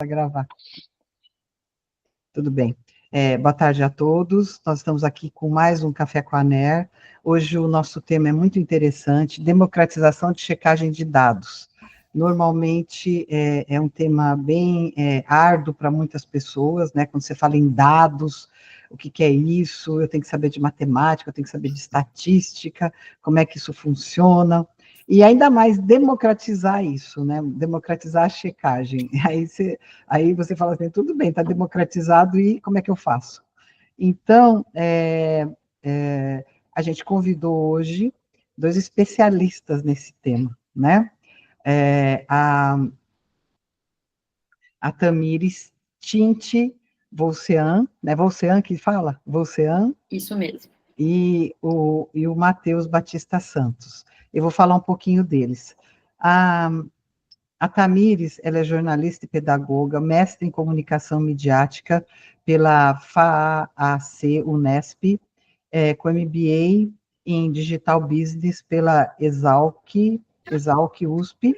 Gravar. Tudo bem. Boa tarde a todos. Nós estamos aqui com mais um Café com a ANER. Hoje o nosso tema é muito interessante, democratização de checagem de dados. Normalmente é um tema bem árduo para muitas pessoas, né? Quando você fala em dados, o que é isso? Eu tenho que saber de matemática, eu tenho que saber de estatística, como é que isso funciona. E ainda mais democratizar isso, né? Democratizar a checagem. Aí você fala assim, tudo bem, está democratizado, e como é que eu faço? Então, a gente convidou hoje 2 especialistas nesse tema, né? A Tamires Tinte Volcean, né? Volcean que fala? Volcean. Isso mesmo. E o Matheus Batista Santos. Eu vou falar um pouquinho deles. A Tamires, ela é jornalista e pedagoga, mestre em comunicação midiática pela FAAC Unesp, com MBA em Digital Business pela Exalc USP,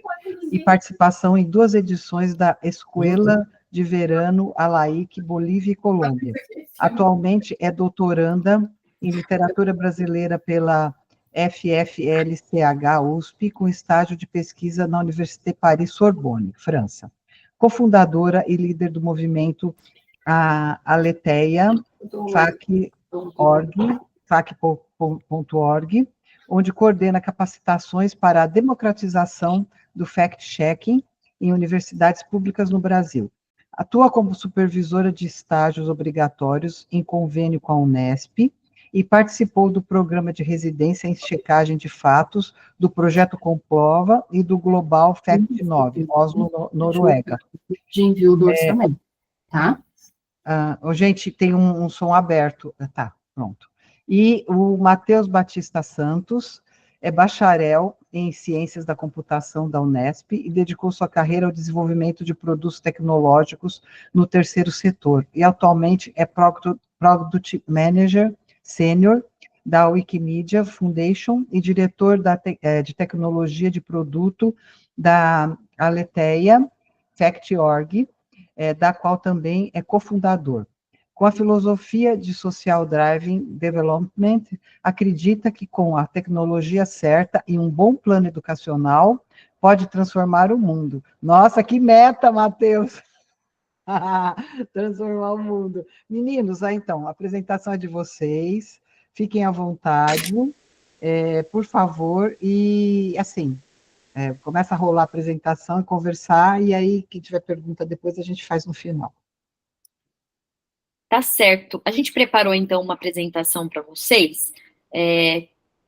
e participação em 2 edições da Escuela de Verano Alaic, Bolívia e Colômbia. Atualmente é doutoranda em literatura brasileira pela FFLCH USP, com estágio de pesquisa na Université Paris-Sorbonne, França. Cofundadora e líder do movimento Aletheia, fac.org, onde coordena capacitações para a democratização do fact-checking em universidades públicas no Brasil. Atua como supervisora de estágios obrigatórios em convênio com a Unesp, e participou do programa de residência em checagem de fatos do Projeto Comprova e do Global Fact 9, Oslo, Noruega. De envio do orçamento, tá? Gente, tem um som aberto. Tá, pronto. E o Matheus Batista Santos é bacharel em Ciências da Computação da Unesp e dedicou sua carreira ao desenvolvimento de produtos tecnológicos no terceiro setor, e atualmente é Product Manager Sênior da Wikimedia Foundation e diretor de tecnologia de produto da Aletheia Fact.org, da qual também é cofundador. Com a filosofia de Social Driving Development, acredita que com a tecnologia certa e um bom plano educacional, pode transformar o mundo. Nossa, que meta, Matheus! Transformar o mundo. Meninos, então, a apresentação é de vocês, fiquem à vontade, por favor, e assim, começa a rolar a apresentação e conversar, e aí, quem tiver pergunta depois, a gente faz no final. Tá certo. A gente preparou, então, uma apresentação para vocês.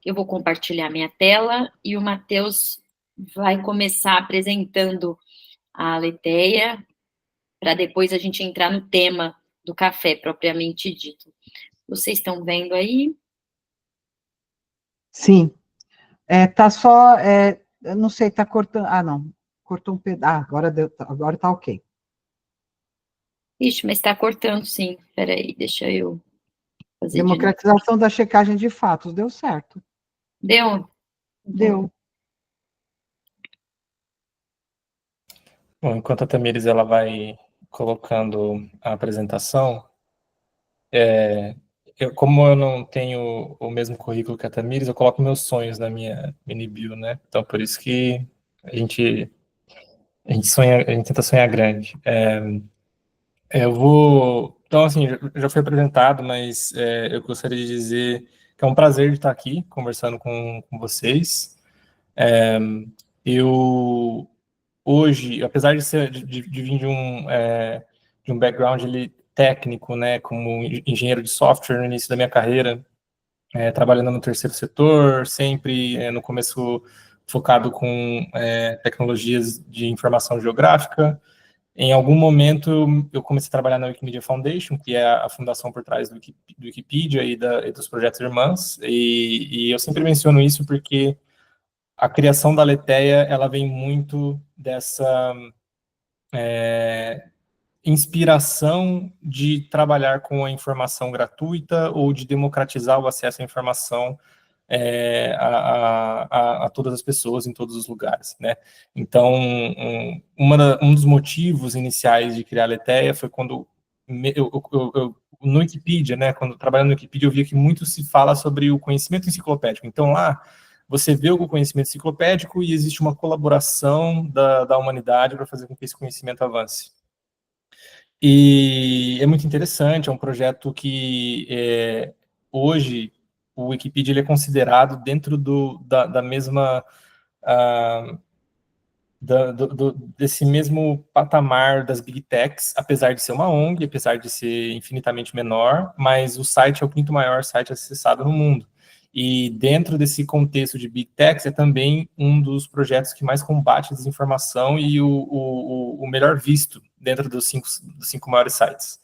Eu vou compartilhar minha tela e o Matheus vai começar apresentando a Aletheia, para depois a gente entrar no tema do café, propriamente dito. Vocês estão vendo aí? Sim. Tá só, eu não sei, tá cortando, não, cortou um pedaço, agora tá ok. Ixi, mas está cortando, sim. Espera aí, deixa eu fazer de novo. Democratização da checagem de fatos, deu certo. Deu? Deu. Bom, enquanto a Tamires ela vai colocando a apresentação, como eu não tenho o mesmo currículo que a Tamires, eu coloco meus sonhos na minha mini bio, né? Então, por isso que a gente sonha, a gente tenta sonhar grande. Então, assim, já foi apresentado, mas eu gostaria de dizer que é um prazer de estar aqui conversando com vocês. Eu hoje, apesar de vir de um background técnico, né, como engenheiro de software no início da minha carreira, trabalhando no terceiro setor, sempre no começo focado com tecnologias de informação geográfica. Em algum momento, eu comecei a trabalhar na Wikimedia Foundation, que é a fundação por trás do Wikipedia e dos projetos irmãs, e eu sempre menciono isso porque a criação da Aletheia, ela vem muito dessa inspiração de trabalhar com a informação gratuita ou de democratizar o acesso à informação a todas as pessoas em todos os lugares, né? Então, um dos motivos iniciais de criar a Aletheia foi quando no Wikipedia, né, quando trabalhando no Wikipedia, eu via que muito se fala sobre o conhecimento enciclopédico. Então, lá, você vê o conhecimento enciclopédico e existe uma colaboração da humanidade para fazer com que esse conhecimento avance. E é muito interessante, é um projeto que hoje o Wikipedia ele é considerado dentro da mesma desse mesmo patamar das Big Techs, apesar de ser uma ONG, apesar de ser infinitamente menor, mas o site é o 5º maior site acessado no mundo. E dentro desse contexto de Big Techs, é também um dos projetos que mais combate a desinformação e o melhor visto dentro dos cinco maiores sites.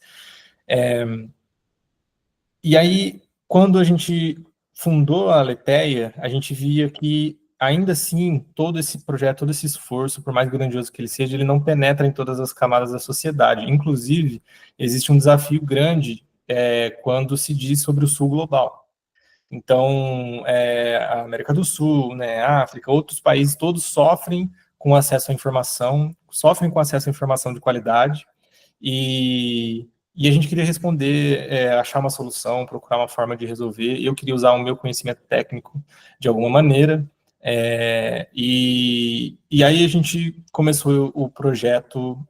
E aí, quando a gente fundou a Aletheia, a gente via que, ainda assim, todo esse projeto, todo esse esforço, por mais grandioso que ele seja, ele não penetra em todas as camadas da sociedade. Inclusive, existe um desafio grande quando se diz sobre o Sul global. Então, a América do Sul, né, a África, outros países, todos sofrem com acesso à informação, sofrem com acesso à informação de qualidade, e a gente queria responder, achar uma solução, procurar uma forma de resolver. Eu queria usar o meu conhecimento técnico de alguma maneira, e aí a gente começou o projeto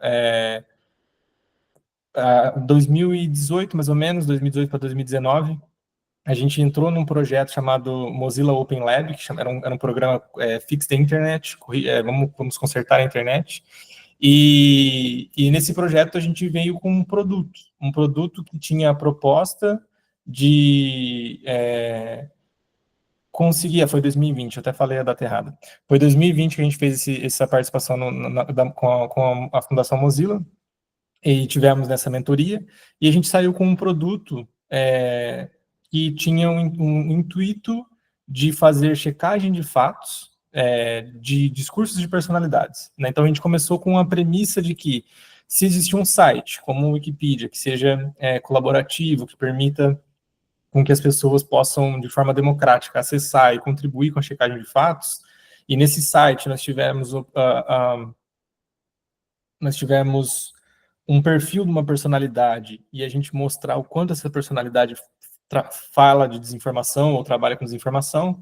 em 2018, mais ou menos, 2018 para 2019, a gente entrou num projeto chamado Mozilla Open Lab, que era um programa Fix the Internet, vamos consertar a internet, e nesse projeto a gente veio com um produto que tinha a proposta de conseguir, foi 2020, eu até falei a data errada, foi 2020 que a gente fez essa participação com a Fundação Mozilla, e tivemos nessa mentoria, e a gente saiu com um produto que tinha um intuito de fazer checagem de fatos de discursos de personalidades, né? Então, a gente começou com a premissa de que, se existe um site, como o Wikipedia, que seja colaborativo, que permita com que as pessoas possam, de forma democrática, acessar e contribuir com a checagem de fatos, e nesse site nós tivemos um perfil de uma personalidade e a gente mostrar o quanto essa personalidade fala de desinformação ou trabalha com desinformação,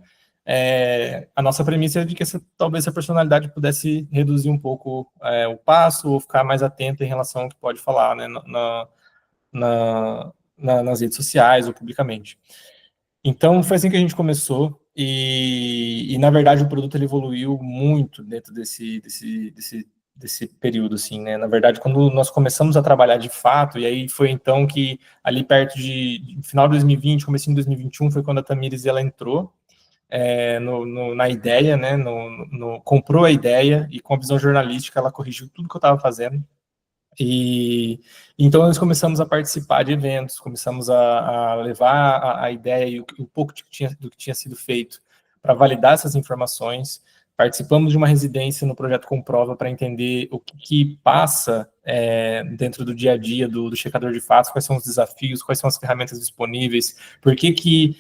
a nossa premissa é de que talvez essa personalidade pudesse reduzir um pouco o passo ou ficar mais atenta em relação ao que pode falar, né, nas redes sociais ou publicamente. Então, foi assim que a gente começou, e na verdade, o produto ele evoluiu muito dentro desse período, assim, né? Na verdade, quando nós começamos a trabalhar de fato, e aí foi então que, ali perto de final de 2020, comecinho de 2021, foi quando a Tamires, ela entrou na ideia, né? Comprou a ideia, e com a visão jornalística, ela corrigiu tudo que eu estava fazendo. E então nós começamos a participar de eventos, começamos a levar a ideia e um pouco do que tinha sido feito para validar essas informações. Participamos de uma residência no projeto Comprova para entender o que passa dentro do dia a dia do checador de fatos, quais são os desafios, quais são as ferramentas disponíveis, por que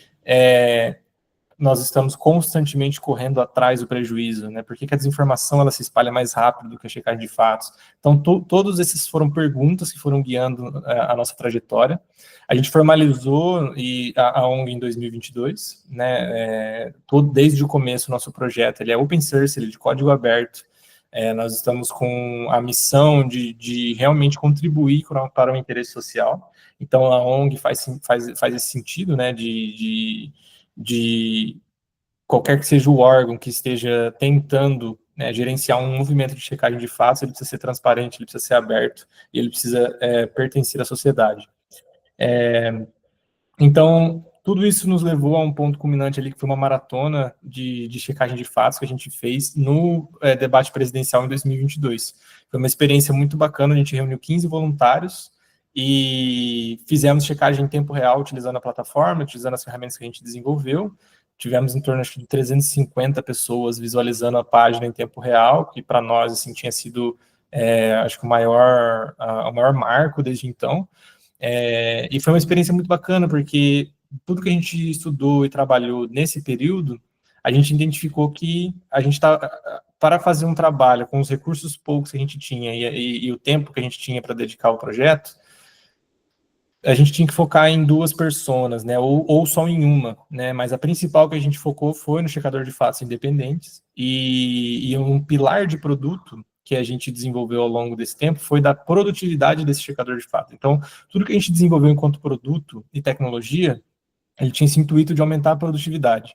nós estamos constantemente correndo atrás do prejuízo, né? Por que a desinformação ela se espalha mais rápido do que a checagem de fatos? Então, todos esses foram perguntas que foram guiando a nossa trajetória. A gente formalizou a ONG em 2022, né? Desde o começo, o nosso projeto ele é open source, ele é de código aberto. Nós estamos com a missão de realmente contribuir para o interesse social. Então, a ONG faz esse sentido, né? De qualquer que seja o órgão que esteja tentando gerenciar um movimento de checagem de fatos, ele precisa ser transparente, ele precisa ser aberto, e ele precisa pertencer à sociedade. Então, tudo isso nos levou a um ponto culminante ali, que foi uma maratona de checagem de fatos que a gente fez no debate presidencial em 2022. Foi uma experiência muito bacana, a gente reuniu 15 voluntários, e fizemos checagem em tempo real, utilizando a plataforma, utilizando as ferramentas que a gente desenvolveu. Tivemos em torno, acho que, de 350 pessoas visualizando a página em tempo real, que para nós, assim, tinha sido, acho que o maior marco desde então. E foi uma experiência muito bacana, porque tudo que a gente estudou e trabalhou nesse período, a gente identificou que a gente para fazer um trabalho com os recursos poucos que a gente tinha e o tempo que a gente tinha para dedicar ao projeto, a gente tinha que focar em duas personas, né, ou só em uma, né, mas a principal que a gente focou foi no checador de fatos independentes, e um pilar de produto que a gente desenvolveu ao longo desse tempo foi da produtividade desse checador de fatos. Então, tudo que a gente desenvolveu enquanto produto e tecnologia, ele tinha esse intuito de aumentar a produtividade.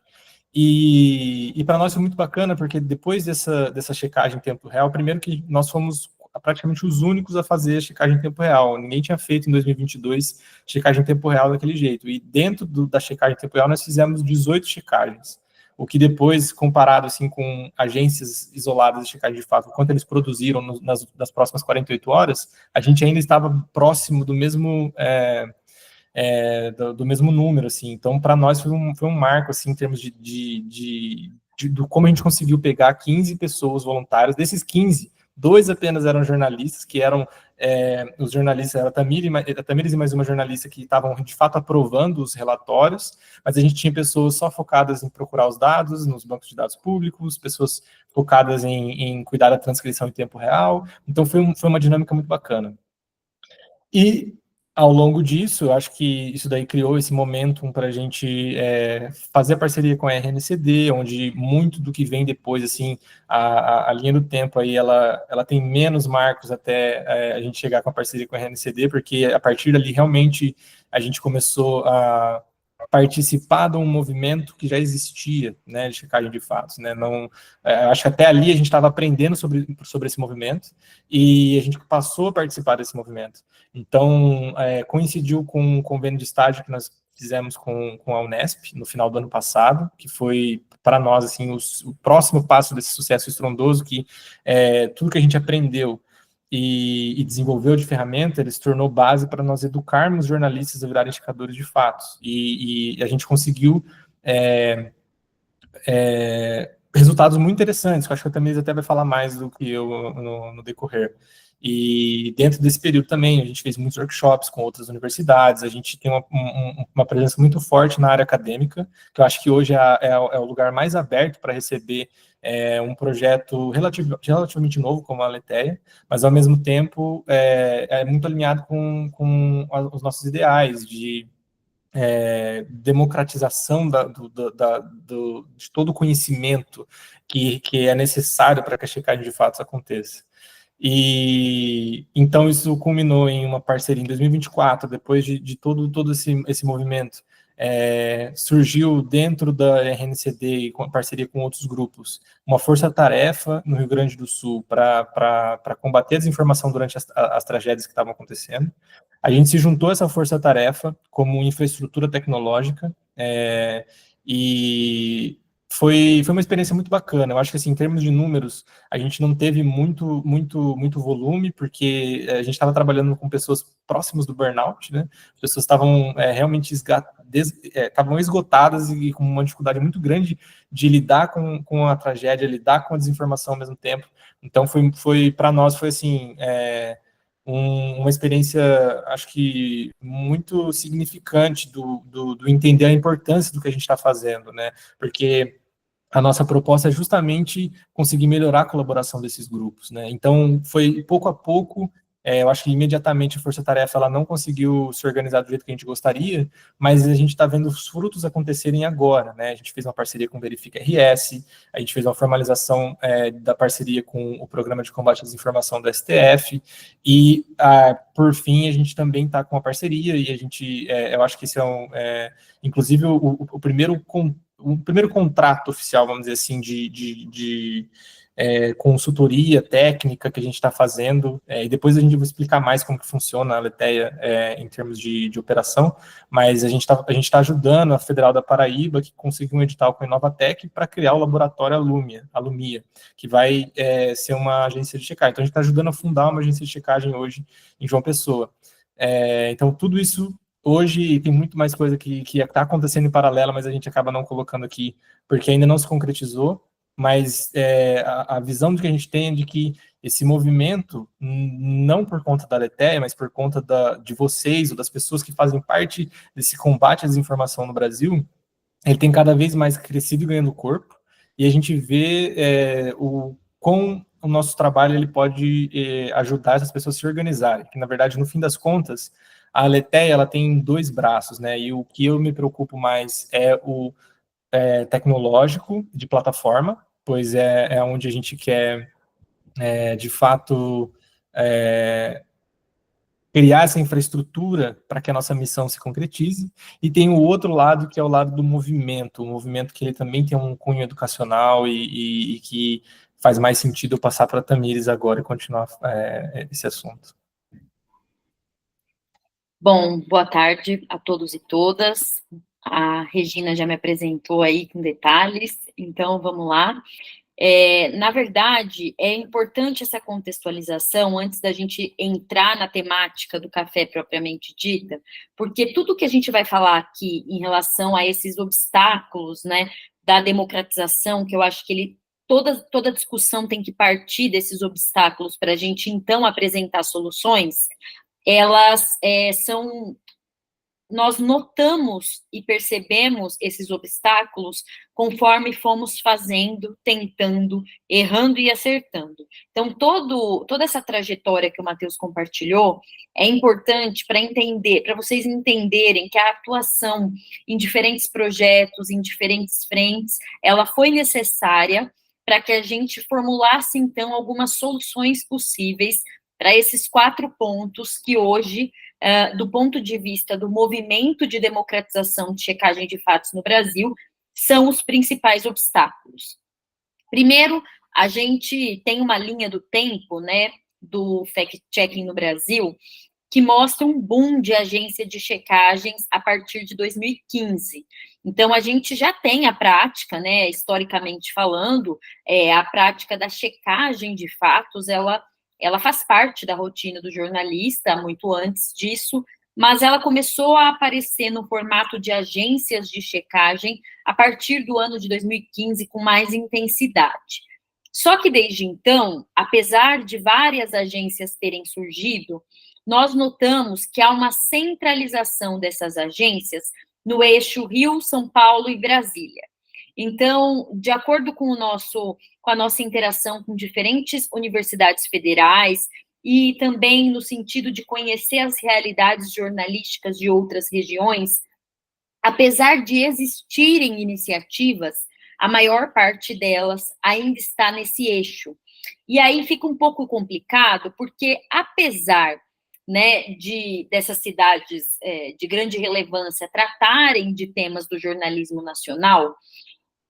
E para nós foi muito bacana, porque depois dessa checagem em tempo real, primeiro que nós fomos praticamente os únicos a fazer checagem em tempo real. Ninguém tinha feito em 2022 checagem em tempo real daquele jeito. E dentro da checagem em tempo real, nós fizemos 18 checagens. O que depois, comparado assim, com agências isoladas de checagem de fato, quanto eles produziram nas próximas 48 horas, a gente ainda estava próximo do mesmo... do mesmo número, assim. Então, para nós foi um marco, assim, em termos do como a gente conseguiu pegar 15 pessoas voluntárias. Desses 15, 2 apenas eram jornalistas, que eram os jornalistas, era a Tamires e mais uma jornalista que estavam, de fato, aprovando os relatórios, mas a gente tinha pessoas só focadas em procurar os dados nos bancos de dados públicos, pessoas focadas em cuidar da transcrição em tempo real. Então, foi uma dinâmica muito bacana. E, ao longo disso, eu acho que isso daí criou esse momentum para a gente fazer a parceria com a RNCD, onde muito do que vem depois, assim, a linha do tempo aí, ela tem menos marcos até a gente chegar com a parceria com a RNCD, porque a partir dali, realmente, a gente começou a participar de um movimento que já existia, né, de checagem de fatos, né, não, acho que até ali a gente estava aprendendo sobre esse movimento, e a gente passou a participar desse movimento. Então, coincidiu com um convênio de estágio que nós fizemos com a Unesp no final do ano passado, que foi, para nós, assim, o próximo passo desse sucesso estrondoso, que tudo que a gente aprendeu e desenvolveu de ferramenta, ele se tornou base para nós educarmos jornalistas a virarem checadores de fatos. E a gente conseguiu resultados muito interessantes, que eu acho que a Tamires até vai falar mais do que eu no decorrer. E dentro desse período também, a gente fez muitos workshops com outras universidades, a gente tem uma presença muito forte na área acadêmica, que eu acho que hoje é o lugar mais aberto para receber um projeto relativamente novo, como a Aletheia, mas ao mesmo tempo é muito alinhado com os nossos ideais de democratização de todo o conhecimento que é necessário para que a checagem de fatos aconteça. E então isso culminou em uma parceria em 2024, depois de todo esse movimento. Surgiu dentro da RNCD e com parceria com outros grupos, uma força-tarefa no Rio Grande do Sul para combater a desinformação durante as tragédias que estavam acontecendo. A gente se juntou a essa força-tarefa como infraestrutura tecnológica, e foi uma experiência muito bacana. Eu acho que, assim, em termos de números, a gente não teve muito volume, porque a gente estava trabalhando com pessoas próximas do burnout, né? As pessoas estavam realmente estavam esgotadas e com uma dificuldade muito grande de lidar com a tragédia, lidar com a desinformação ao mesmo tempo. Então, para nós, foi assim... uma experiência, acho que, muito significante do entender a importância do que a gente está fazendo, né? Porque a nossa proposta é justamente conseguir melhorar a colaboração desses grupos, né? Então, foi pouco a pouco, eu acho que imediatamente a Força Tarefa ela não conseguiu se organizar do jeito que a gente gostaria, mas a gente está vendo os frutos acontecerem agora, né? A gente fez uma parceria com o Verifica RS, a gente fez uma formalização da parceria com o Programa de Combate à Desinformação do STF, e, por fim, a gente também está com uma parceria, e a gente, eu acho que esse inclusive, o primeiro contrato oficial, vamos dizer assim, de consultoria técnica que a gente está fazendo, e depois a gente vai explicar mais como que funciona a Aletheia em termos de operação, mas a gente tá ajudando a Federal da Paraíba, que conseguiu um edital com a Inovatec, para criar o laboratório Alumia, que vai ser uma agência de checagem. Então, a gente está ajudando a fundar uma agência de checagem hoje em João Pessoa. Então, tudo isso hoje tem muito mais coisa que está acontecendo em paralelo, mas a gente acaba não colocando aqui, porque ainda não se concretizou, mas a visão que a gente tem é de que esse movimento, não por conta da Aletheia, mas por conta de vocês, ou das pessoas que fazem parte desse combate à desinformação no Brasil, ele tem cada vez mais crescido e ganhando corpo, e a gente vê com o nosso trabalho ele pode ajudar essas pessoas a se organizarem, que na verdade, no fim das contas, a Aletheia, ela tem 2 braços, né, e o que eu me preocupo mais é o tecnológico, de plataforma, pois é onde a gente quer, de fato, criar essa infraestrutura para que a nossa missão se concretize, e tem o outro lado, que é o lado do movimento, o movimento que ele também tem um cunho educacional e que faz mais sentido eu passar para a Tamires agora e continuar esse assunto. Bom, boa tarde a todos e todas. A Regina já me apresentou aí com detalhes, então vamos lá. Na verdade, é importante essa contextualização antes da gente entrar na temática do café propriamente dita, porque tudo que a gente vai falar aqui em relação a esses obstáculos, né, da democratização, que eu acho que toda discussão tem que partir desses obstáculos para a gente, então, apresentar soluções, elas nós notamos e percebemos esses obstáculos conforme fomos fazendo, tentando, errando e acertando. Então, toda essa trajetória que o Matheus compartilhou é importante para vocês entenderem que a atuação em diferentes projetos, em diferentes frentes, ela foi necessária para que a gente formulasse, então, algumas soluções possíveis para esses 4 pontos que hoje, do ponto de vista do movimento de democratização de checagem de fatos no Brasil, são os principais obstáculos. Primeiro, a gente tem uma linha do tempo, né, do fact-checking no Brasil, que mostra um boom de agência de checagens a partir de 2015. Então, a gente já tem a prática, né, historicamente falando, a prática da checagem de fatos, ela faz parte da rotina do jornalista, muito antes disso, mas ela começou a aparecer no formato de agências de checagem a partir do ano de 2015, com mais intensidade. Só que desde então, apesar de várias agências terem surgido, nós notamos que há uma centralização dessas agências no eixo Rio, São Paulo e Brasília. Então, de acordo com a nossa interação com diferentes universidades federais e também no sentido de conhecer as realidades jornalísticas de outras regiões, apesar de existirem iniciativas, a maior parte delas ainda está nesse eixo. E aí fica um pouco complicado, porque apesar, né, dessas cidades de grande relevância tratarem de temas do jornalismo nacional,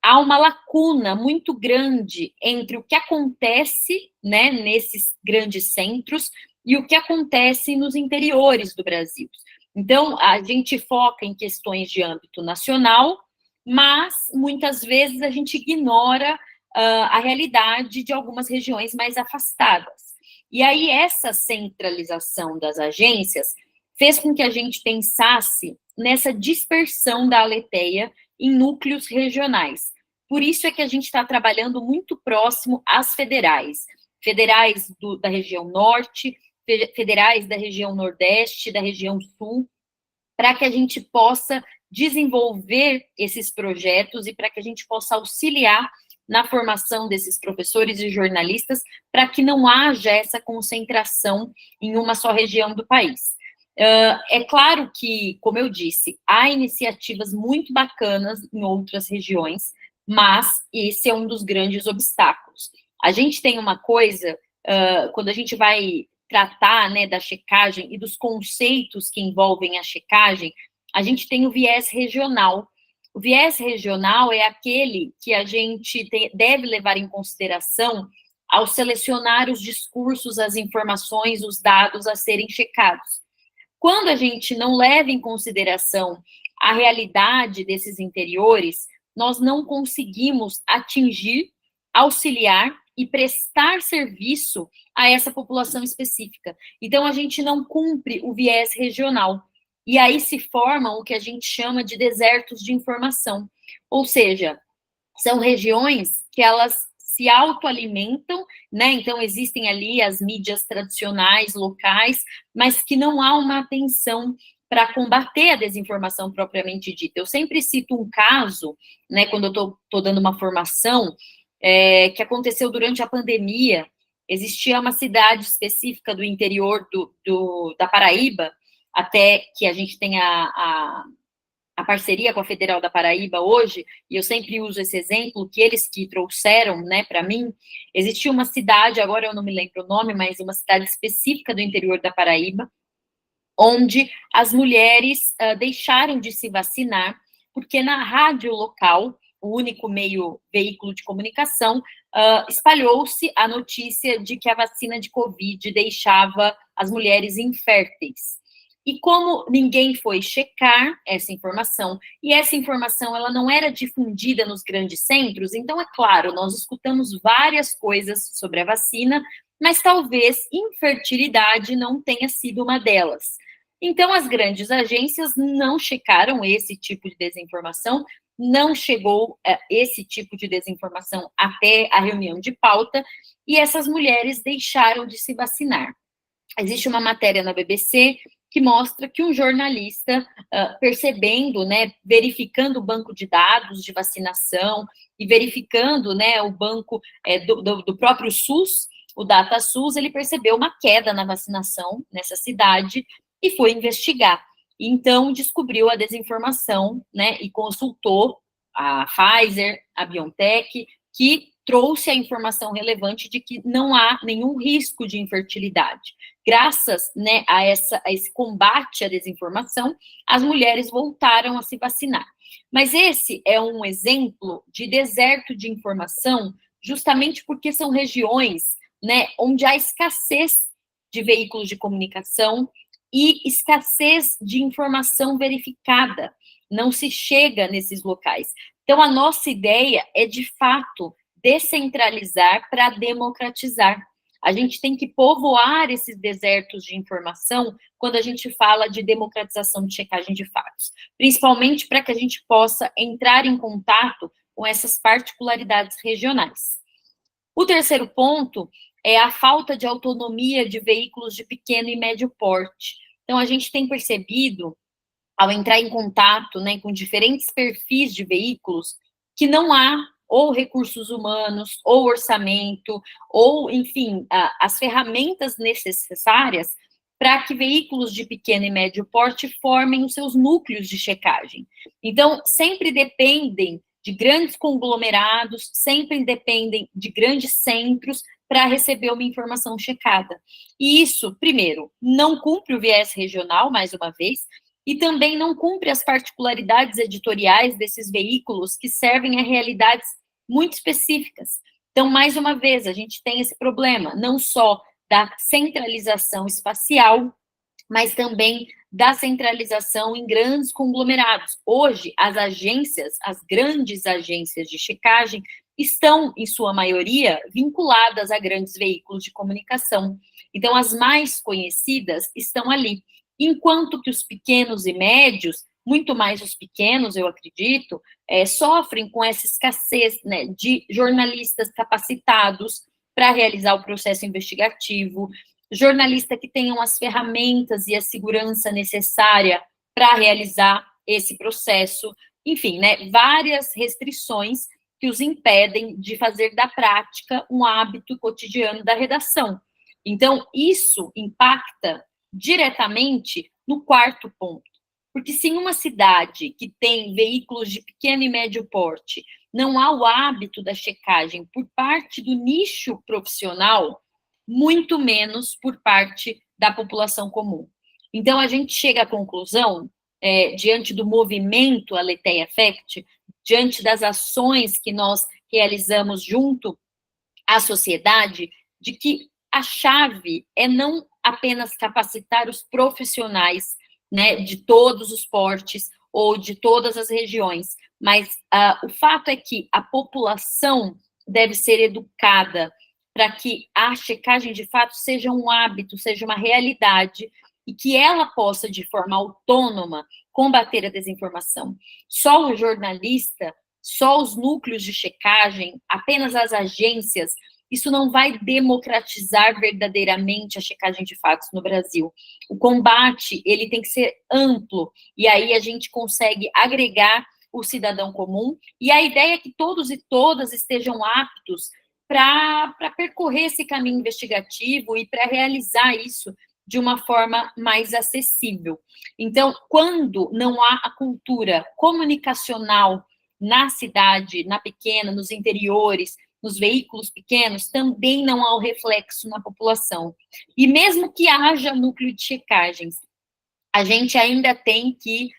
há uma lacuna muito grande entre o que acontece, né, nesses grandes centros e o que acontece nos interiores do Brasil. Então, a gente foca em questões de âmbito nacional, mas muitas vezes a gente ignora a realidade de algumas regiões mais afastadas. E aí, essa centralização das agências fez com que a gente pensasse nessa dispersão da Aletheia em núcleos regionais. Por isso é que a gente está trabalhando muito próximo às federais da região norte, federais da região nordeste, da região sul, para que a gente possa desenvolver esses projetos e para que a gente possa auxiliar na formação desses professores e jornalistas, para que não haja essa concentração em uma só região do país. É claro que, como eu disse, há iniciativas muito bacanas em outras regiões, mas esse é um dos grandes obstáculos. A gente tem uma coisa, quando a gente vai tratar, né, da checagem e dos conceitos que envolvem a checagem, a gente tem o viés regional. O viés regional é aquele que a gente deve levar em consideração ao selecionar os discursos, as informações, os dados a serem checados. Quando a gente não leva em consideração a realidade desses interiores, nós não conseguimos atingir, auxiliar e prestar serviço a essa população específica. Então, a gente não cumpre o viés regional. E aí se formam o que a gente chama de desertos de informação. Ou seja, são regiões que elas se autoalimentam, né? Então, existem ali as mídias tradicionais, locais, mas que não há uma atenção para combater a desinformação propriamente dita. Eu sempre cito um caso, né, quando eu estou dando uma formação, que aconteceu durante a pandemia. Existia uma cidade específica do interior da Paraíba, até que a gente tem a parceria com a Federal da Paraíba hoje, e eu sempre uso esse exemplo, que eles que trouxeram, né, para mim. Existia uma cidade, agora eu não me lembro o nome, mas uma cidade específica do interior da Paraíba, onde as mulheres deixaram de se vacinar, porque na rádio local, o único veículo de comunicação, espalhou-se a notícia de que a vacina de Covid deixava as mulheres inférteis. E como ninguém foi checar essa informação, e essa informação ela não era difundida nos grandes centros, então, é claro, nós escutamos várias coisas sobre a vacina, mas talvez infertilidade não tenha sido uma delas. Então, as grandes agências não checaram esse tipo de desinformação, não chegou esse tipo de desinformação até a reunião de pauta, e essas mulheres deixaram de se vacinar. Existe uma matéria na BBC que mostra que um jornalista, percebendo, né, verificando o banco de dados de vacinação e verificando, né, o banco do próprio SUS, o DataSUS, ele percebeu uma queda na vacinação nessa cidade e foi investigar. Então, descobriu a desinformação, né, e consultou a Pfizer, a BioNTech, que trouxe a informação relevante de que não há nenhum risco de infertilidade. Graças, né, a esse combate à desinformação, as mulheres voltaram a se vacinar. Mas esse é um exemplo de deserto de informação, justamente porque são regiões, né, onde há escassez de veículos de comunicação e escassez de informação verificada. Não se chega nesses locais. Então, a nossa ideia é, de fato, descentralizar para democratizar. A gente tem que povoar esses desertos de informação quando a gente fala de democratização de checagem de fatos, principalmente para que a gente possa entrar em contato com essas particularidades regionais. O terceiro ponto é a falta de autonomia de veículos de pequeno e médio porte. Então, a gente tem percebido, ao entrar em contato, né, com diferentes perfis de veículos, que não há ou recursos humanos, ou orçamento, ou, enfim, as ferramentas necessárias para que veículos de pequeno e médio porte formem os seus núcleos de checagem. Então, sempre dependem de grandes conglomerados, sempre dependem de grandes centros para receber uma informação checada. E isso, primeiro, não cumpre o viés regional, mais uma vez, e também não cumpre as particularidades editoriais desses veículos que servem a realidades muito específicas. Então, mais uma vez, a gente tem esse problema, não só da centralização espacial, mas também da centralização em grandes conglomerados. Hoje, as agências, as grandes agências de checagem, estão, em sua maioria, vinculadas a grandes veículos de comunicação. Então, as mais conhecidas estão ali. Enquanto que os pequenos e médios, muito mais os pequenos, eu acredito, sofrem com essa escassez, né, de jornalistas capacitados para realizar o processo investigativo, jornalista que tenham as ferramentas e a segurança necessária para realizar esse processo, enfim, né, várias restrições que os impedem de fazer da prática um hábito cotidiano da redação. Então, isso impacta diretamente no quarto ponto, porque se em uma cidade que tem veículos de pequeno e médio porte não há o hábito da checagem por parte do nicho profissional, muito menos por parte da população comum. Então, a gente chega à conclusão, diante do movimento Aletheia Effect, diante das ações que nós realizamos junto à sociedade, de que a chave é não apenas capacitar os profissionais, né, de todos os portes ou de todas as regiões, mas o fato é que a população deve ser educada para que a checagem de fato seja um hábito, seja uma realidade, e que ela possa, de forma autônoma, combater a desinformação. Só o jornalista só os núcleos de checagem, apenas as agências, isso não vai democratizar verdadeiramente a checagem de fatos no Brasil. O combate, ele tem que ser amplo, e aí a gente consegue agregar o cidadão comum, e a ideia é que todos e todas estejam aptos para percorrer esse caminho investigativo e para realizar isso de uma forma mais acessível. Então, quando não há a cultura comunicacional na cidade, na pequena, nos interiores, nos veículos pequenos, também não há o reflexo na população. E mesmo que haja núcleo de checagens, a gente ainda tem que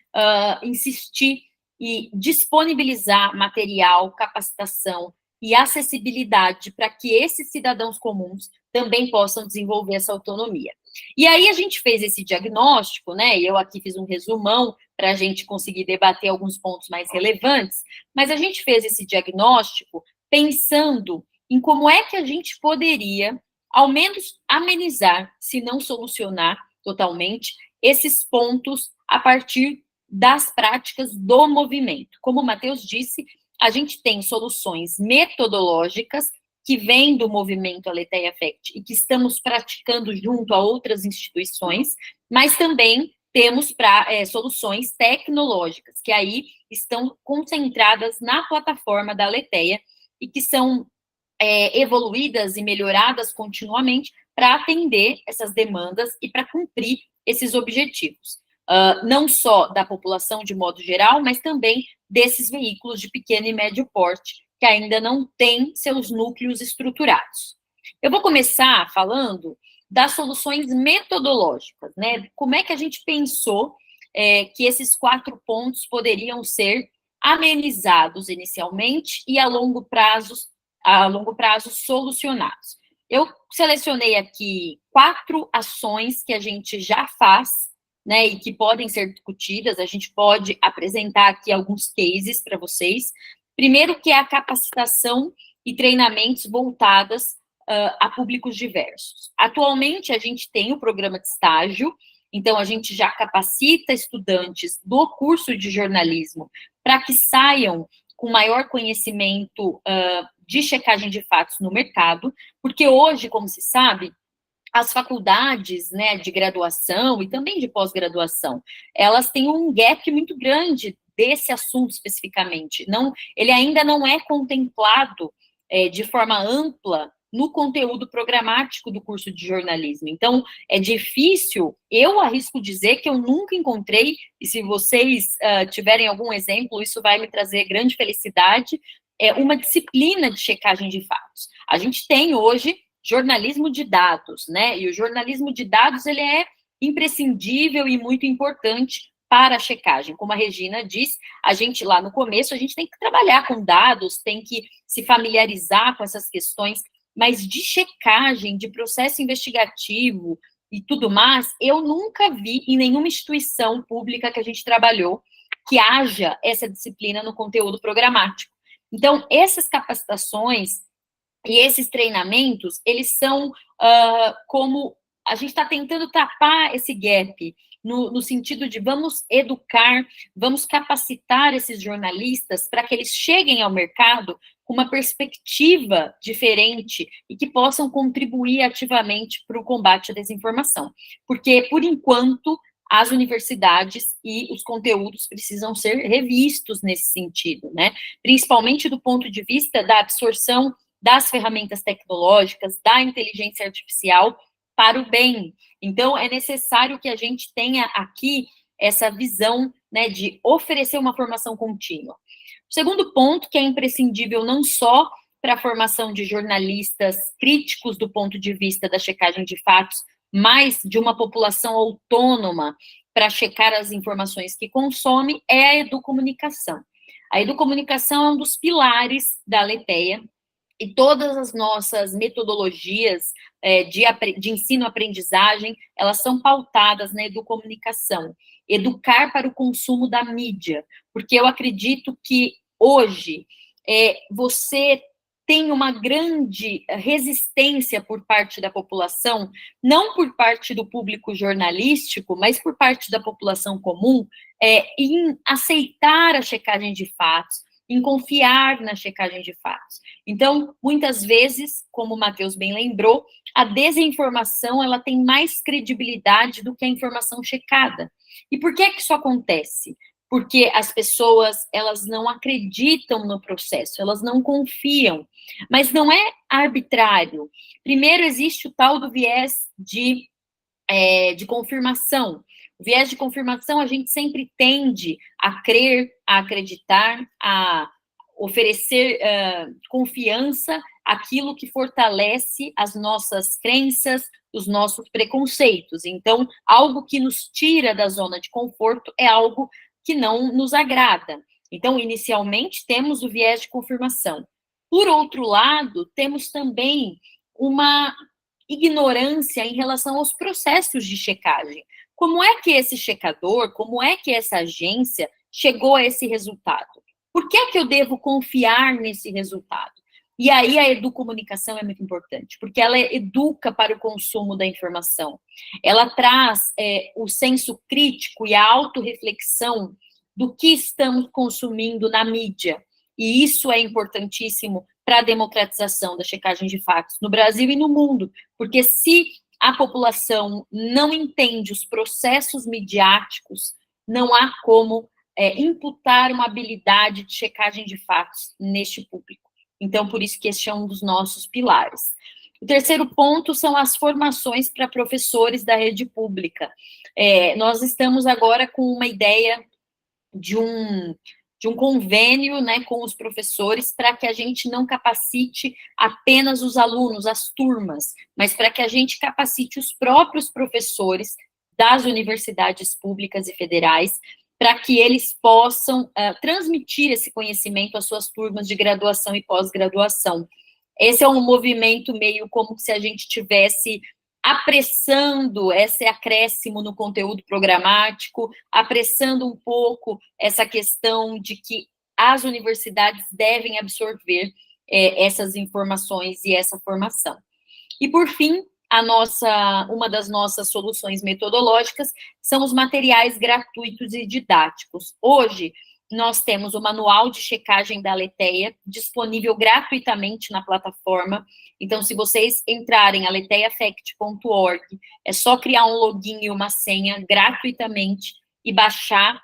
insistir e disponibilizar material, capacitação e acessibilidade para que esses cidadãos comuns também possam desenvolver essa autonomia. E aí a gente fez esse diagnóstico, né? Eu aqui fiz um resumão para a gente conseguir debater alguns pontos mais relevantes, mas a gente fez esse diagnóstico pensando em como é que a gente poderia, ao menos, amenizar, se não solucionar totalmente, esses pontos a partir das práticas do movimento. Como o Matheus disse, a gente tem soluções metodológicas que vêm do movimento Aletheia Affect e que estamos praticando junto a outras instituições, mas também temos soluções tecnológicas, que aí estão concentradas na plataforma da Aletheia e que são evoluídas e melhoradas continuamente para atender essas demandas e para cumprir esses objetivos. Não só da população de modo geral, mas também desses veículos de pequeno e médio porte, que ainda não têm seus núcleos estruturados. Eu vou começar falando das soluções metodológicas, né? Como é que a gente pensou que esses 4 pontos poderiam ser amenizados inicialmente e a longo prazo solucionados. Eu selecionei aqui 4 ações que a gente já faz, né, e que podem ser discutidas. A gente pode apresentar aqui alguns cases para vocês. Primeiro, que é a capacitação e treinamentos voltadas a públicos diversos. Atualmente, a gente tem o programa de estágio, então a gente já capacita estudantes do curso de jornalismo para que saiam com maior conhecimento de checagem de fatos no mercado, porque hoje, como se sabe, as faculdades, né, de graduação e também de pós-graduação, elas têm um gap muito grande desse assunto especificamente. Ele ainda não é contemplado de forma ampla no conteúdo programático do curso de jornalismo. Então, é difícil, eu arrisco dizer que eu nunca encontrei, e se vocês tiverem algum exemplo, isso vai me trazer grande felicidade, uma disciplina de checagem de fatos. A gente tem hoje jornalismo de dados, né? E o jornalismo de dados, ele é imprescindível e muito importante para a checagem. Como a Regina disse, a gente lá no começo, a gente tem que trabalhar com dados, tem que se familiarizar com essas questões, mas de checagem, de processo investigativo e tudo mais, eu nunca vi em nenhuma instituição pública que a gente trabalhou que haja essa disciplina no conteúdo programático. Então, essas capacitações e esses treinamentos, eles são como a gente está tentando tapar esse gap, no sentido de vamos educar, vamos capacitar esses jornalistas para que eles cheguem ao mercado com uma perspectiva diferente e que possam contribuir ativamente para o combate à desinformação. Porque, por enquanto, as universidades e os conteúdos precisam ser revistos nesse sentido, né? Principalmente do ponto de vista da absorção das ferramentas tecnológicas, da inteligência artificial para o bem. Então, é necessário que a gente tenha aqui essa visão, né, de oferecer uma formação contínua. O segundo ponto, que é imprescindível não só para a formação de jornalistas críticos do ponto de vista da checagem de fatos, mas de uma população autônoma para checar as informações que consome, é a educomunicação. A educomunicação é um dos pilares da Aletheia, e todas as nossas metodologias de ensino-aprendizagem, elas são pautadas na educomunicação. Educar para o consumo da mídia, porque eu acredito que hoje você tem uma grande resistência por parte da população, não por parte do público jornalístico, mas por parte da população comum, em aceitar a checagem de fatos, em confiar na checagem de fatos. Então, muitas vezes, como o Matheus bem lembrou, a desinformação ela tem mais credibilidade do que a informação checada. E por que isso acontece? Porque as pessoas, elas não acreditam no processo, elas não confiam. Mas não é arbitrário. Primeiro, existe o tal do viés de confirmação. O viés de confirmação, a gente sempre tende a crer, a acreditar, a oferecer confiança àquilo que fortalece as nossas crenças, os nossos preconceitos. Então, algo que nos tira da zona de conforto é algo que não nos agrada. Então, inicialmente, temos o viés de confirmação. Por outro lado, temos também uma ignorância em relação aos processos de checagem. Como é que esse checador, como é que essa agência chegou a esse resultado? Por que é que eu devo confiar nesse resultado? E aí a educomunicação é muito importante, porque ela educa para o consumo da informação. Ela traz o senso crítico e a autorreflexão do que estamos consumindo na mídia. E isso é importantíssimo para a democratização da checagem de fatos no Brasil e no mundo, porque se a população não entende os processos midiáticos, não há como imputar uma habilidade de checagem de fatos neste público. Então, por isso que este é um dos nossos pilares. O terceiro ponto são as formações para professores da rede pública. Nós estamos agora com uma ideia de um convênio, né, com os professores, para que a gente não capacite apenas os alunos, as turmas, mas para que a gente capacite os próprios professores das universidades públicas e federais, para que eles possam transmitir esse conhecimento às suas turmas de graduação e pós-graduação. Esse é um movimento meio como se a gente tivesse apressando esse acréscimo no conteúdo programático, apressando um pouco essa questão de que as universidades devem absorver essas informações e essa formação. E, por fim, uma das nossas soluções metodológicas são os materiais gratuitos e didáticos. Hoje, nós temos o manual de checagem da Aletheia disponível gratuitamente na plataforma. Então, se vocês entrarem aleteiafact.org, é só criar um login e uma senha gratuitamente e baixar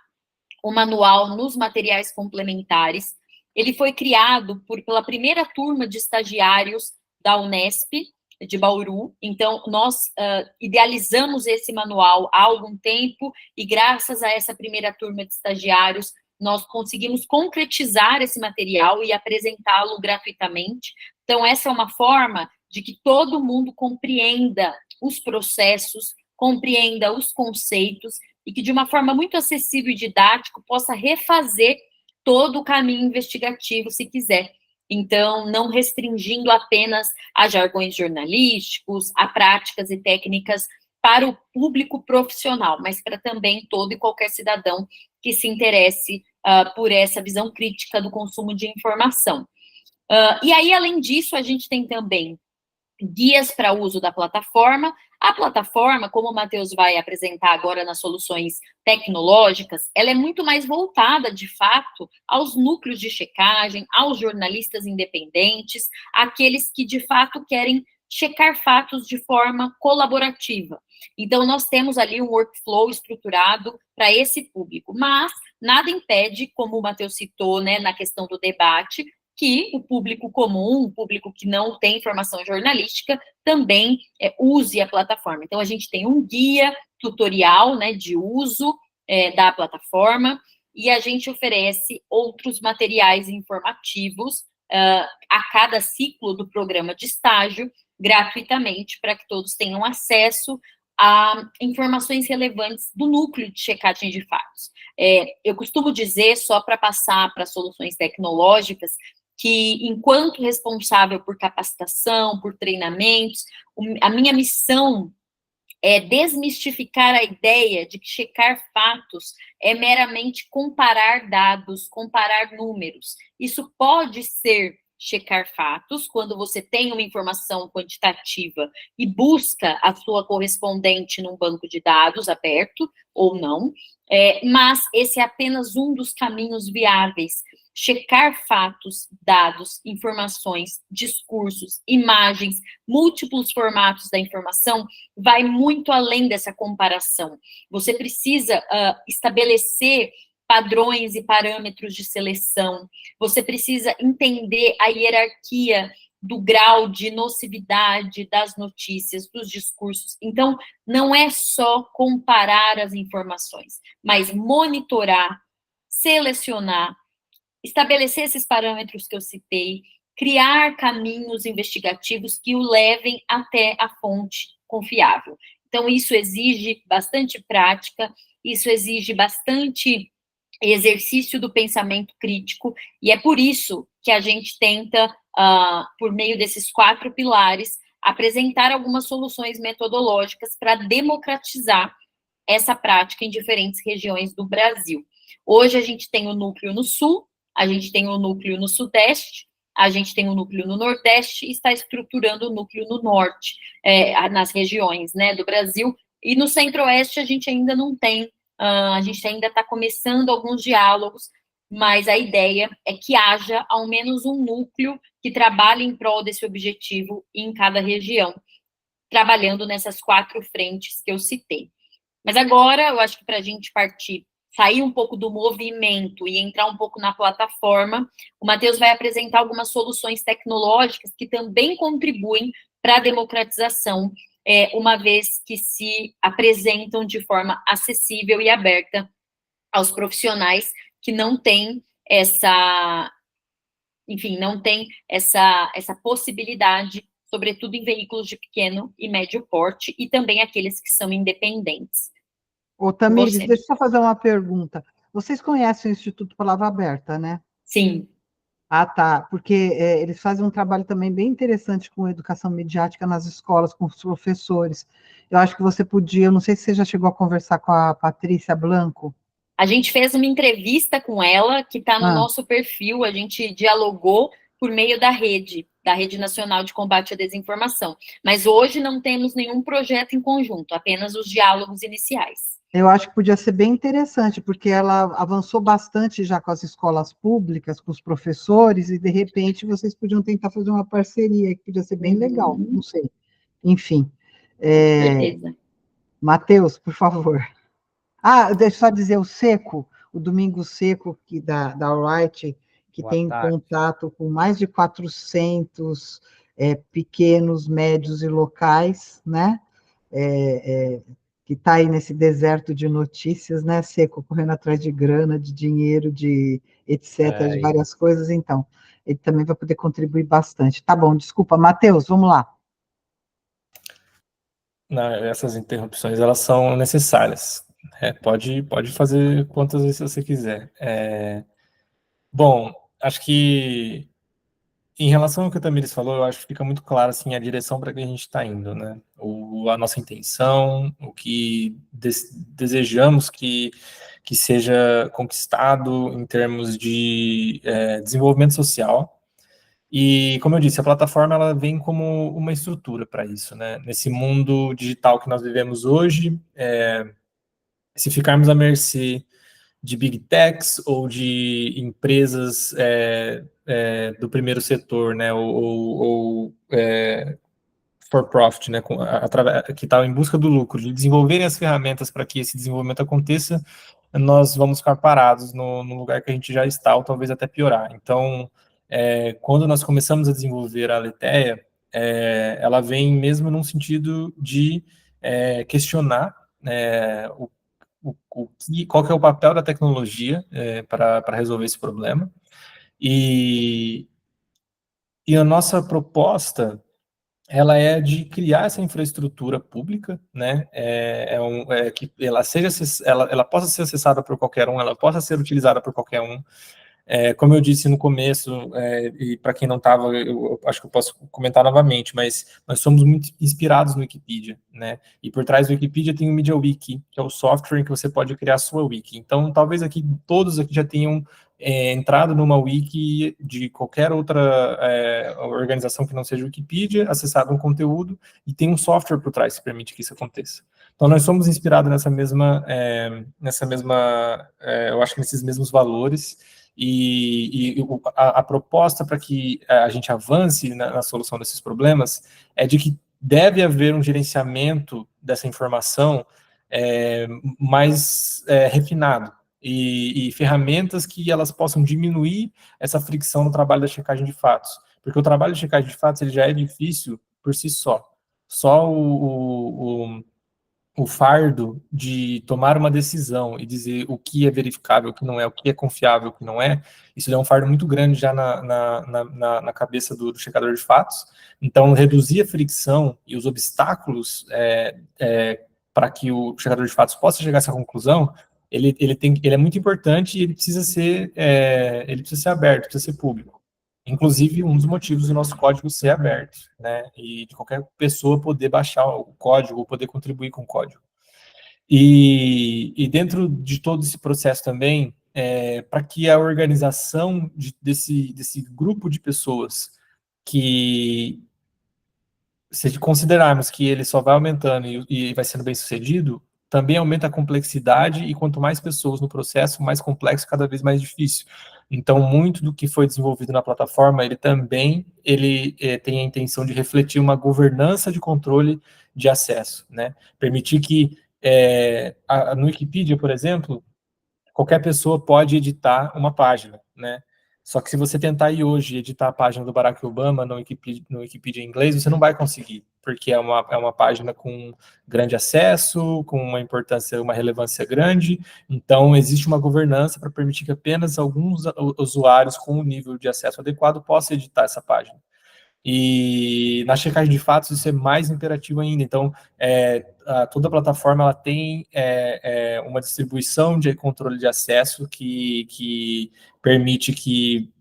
o manual nos materiais complementares. Ele foi criado pela primeira turma de estagiários da Unesp, de Bauru. Então, nós idealizamos esse manual há algum tempo e, graças a essa primeira turma de estagiários, nós conseguimos concretizar esse material e apresentá-lo gratuitamente. Então, essa é uma forma de que todo mundo compreenda os processos, compreenda os conceitos e que, de uma forma muito acessível e didática, possa refazer todo o caminho investigativo, se quiser. Então, não restringindo apenas a jargões jornalísticos, a práticas e técnicas para o público profissional, mas para também todo e qualquer cidadão que se interesse por essa visão crítica do consumo de informação. E aí, além disso, a gente tem também guias para uso da plataforma. A plataforma, como o Matheus vai apresentar agora nas soluções tecnológicas, ela é muito mais voltada, de fato, aos núcleos de checagem, aos jornalistas independentes, aqueles que, de fato, querem checar fatos de forma colaborativa. Então, nós temos ali um workflow estruturado para esse público, mas nada impede, como o Matheus citou, né, na questão do debate, que o público comum, o público que não tem formação jornalística, também use a plataforma. Então, a gente tem um guia tutorial, né, de uso da plataforma, e a gente oferece outros materiais informativos a cada ciclo do programa de estágio, gratuitamente, para que todos tenham acesso a informações relevantes do núcleo de checagem de fatos. Eu costumo dizer, só para passar para soluções tecnológicas, que enquanto responsável por capacitação, por treinamentos, a minha missão é desmistificar a ideia de que checar fatos é meramente comparar dados, comparar números. Isso pode ser checar fatos, quando você tem uma informação quantitativa e busca a sua correspondente num banco de dados aberto, ou não, mas esse é apenas um dos caminhos viáveis. checar fatos, dados, informações, discursos, imagens, múltiplos formatos da informação, vai muito além dessa comparação. Você precisa estabelecer padrões e parâmetros de seleção, você precisa entender a hierarquia do grau de nocividade das notícias, dos discursos. Então, não é só comparar as informações, mas monitorar, selecionar, estabelecer esses parâmetros que eu citei, criar caminhos investigativos que o levem até a fonte confiável. Então, isso exige bastante prática, isso exige bastante exercício do pensamento crítico, e é por isso que a gente tenta, por meio desses 4 pilares, apresentar algumas soluções metodológicas para democratizar essa prática em diferentes regiões do Brasil. Hoje a gente tem o núcleo no Sul, a gente tem o núcleo no Sudeste, a gente tem o núcleo no Nordeste e está estruturando o núcleo no Norte, nas regiões, né, do Brasil, e no Centro-Oeste a gente ainda não tem, a gente ainda está começando alguns diálogos, mas a ideia é que haja ao menos um núcleo que trabalhe em prol desse objetivo em cada região, trabalhando nessas 4 frentes que eu citei. Mas agora, eu acho que para a gente partir, sair um pouco do movimento e entrar um pouco na plataforma, o Matheus vai apresentar algumas soluções tecnológicas que também contribuem para a democratização, uma vez que se apresentam de forma acessível e aberta aos profissionais que não têm não têm essa possibilidade, sobretudo em veículos de pequeno e médio porte, e também aqueles que são independentes. Ô, Tamires, deixa eu só fazer uma pergunta. Vocês conhecem o Instituto Palavra Aberta, né? Sim. Ah, tá, porque eles fazem um trabalho também bem interessante com educação midiática nas escolas, com os professores. Eu acho que você podia, eu não sei se você já chegou a conversar com a Patrícia Blanco. A gente fez uma entrevista com ela, que está no nosso perfil, a gente dialogou por meio da Rede Nacional de Combate à Desinformação. Mas hoje não temos nenhum projeto em conjunto, apenas os diálogos iniciais. Eu acho que podia ser bem interessante, porque ela avançou bastante já com as escolas públicas, com os professores, e de repente vocês podiam tentar fazer uma parceria, que podia ser bem legal, não sei. Enfim. Certeza. Matheus, por favor. Deixa eu só dizer, o Domingo Seco, da Wright, que tem contato com mais de 400 pequenos, médios e locais, né? Que está aí nesse deserto de notícias, né, Seco, correndo atrás de grana, de dinheiro, de etc., de várias coisas, então, ele também vai poder contribuir bastante. Tá bom, desculpa, Matheus, vamos lá. Não, essas interrupções, elas são necessárias. Pode fazer quantas vezes você quiser. Bom, acho que em relação ao que o Tamires falou, eu acho que fica muito claro assim, a direção para que a gente está indo, né? A nossa intenção, o que desejamos que seja conquistado em termos de desenvolvimento social. E, como eu disse, a plataforma ela vem como uma estrutura para isso, né? Nesse mundo digital que nós vivemos hoje, se ficarmos à mercê de big techs ou de empresas do primeiro setor, né, ou for profit, né, que está em busca do lucro, de desenvolverem as ferramentas para que esse desenvolvimento aconteça, nós vamos ficar parados no lugar que a gente já está, ou talvez até piorar. Então, quando nós começamos a desenvolver a Aletheia, ela vem mesmo num sentido de questionar qual que é o papel da tecnologia para resolver esse problema. E a nossa proposta, ela é de criar essa infraestrutura pública, né, que ela possa ser acessada por qualquer um, ela possa ser utilizada por qualquer um. Como eu disse no começo, e para quem não estava, eu acho que eu posso comentar novamente, mas nós somos muito inspirados no Wikipedia, né? E por trás do Wikipedia tem o MediaWiki, que é o software em que você pode criar a sua wiki. Então, talvez todos aqui já tenham entrado numa wiki de qualquer outra organização que não seja Wikipedia, acessado um conteúdo, e tem um software por trás que permite que isso aconteça. Então, nós somos inspirados nessa mesma eu acho que nesses mesmos valores, A proposta para que a gente avance na solução desses problemas é de que deve haver um gerenciamento dessa informação mais refinado, e ferramentas que elas possam diminuir essa fricção no trabalho da checagem de fatos. Porque o trabalho de checagem de fatos ele já é difícil por si só. Só o fardo de tomar uma decisão e dizer o que é verificável, o que não é, o que é confiável, o que não é, isso é um fardo muito grande já na cabeça do checador de fatos. Então, reduzir a fricção e os obstáculos para que o checador de fatos possa chegar a essa conclusão, ele é muito importante e ele precisa ser aberto, precisa ser público. Inclusive, um dos motivos do nosso código ser aberto, né, e de qualquer pessoa poder baixar o código ou poder contribuir com o código. E dentro de todo esse processo também, para que a organização desse grupo de pessoas, que se considerarmos que ele só vai aumentando e vai sendo bem sucedido, também aumenta a complexidade, e quanto mais pessoas no processo, mais complexo, cada vez mais difícil. Então, muito do que foi desenvolvido na plataforma, ele tem a intenção de refletir uma governança de controle de acesso, né? Permitir que, no Wikipedia, por exemplo, qualquer pessoa pode editar uma página, né? Só que se você tentar ir hoje editar a página do Barack Obama no Wikipedia em inglês, você não vai conseguir, porque é uma página com grande acesso, com uma importância, uma relevância grande. Então, existe uma governança para permitir que apenas alguns usuários com um nível de acesso adequado possam editar essa página. E na checagem de fatos isso é mais imperativo ainda. Então, toda a plataforma ela tem uma distribuição de controle de acesso que permite que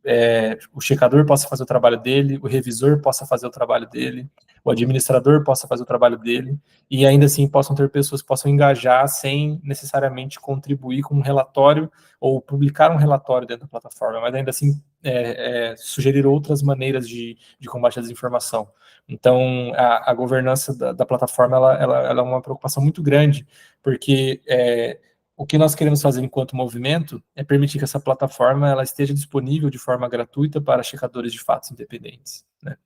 o checador possa fazer o trabalho dele, o revisor possa fazer o trabalho dele, o administrador possa fazer o trabalho dele, e ainda assim possam ter pessoas que possam engajar sem necessariamente contribuir com um relatório ou publicar um relatório dentro da plataforma, mas ainda assim sugerir outras maneiras de combate à desinformação. Então, a governança da plataforma ela é uma preocupação muito grande, porque o que nós queremos fazer enquanto movimento é permitir que essa plataforma ela esteja disponível de forma gratuita para checadores de fatos independentes, né?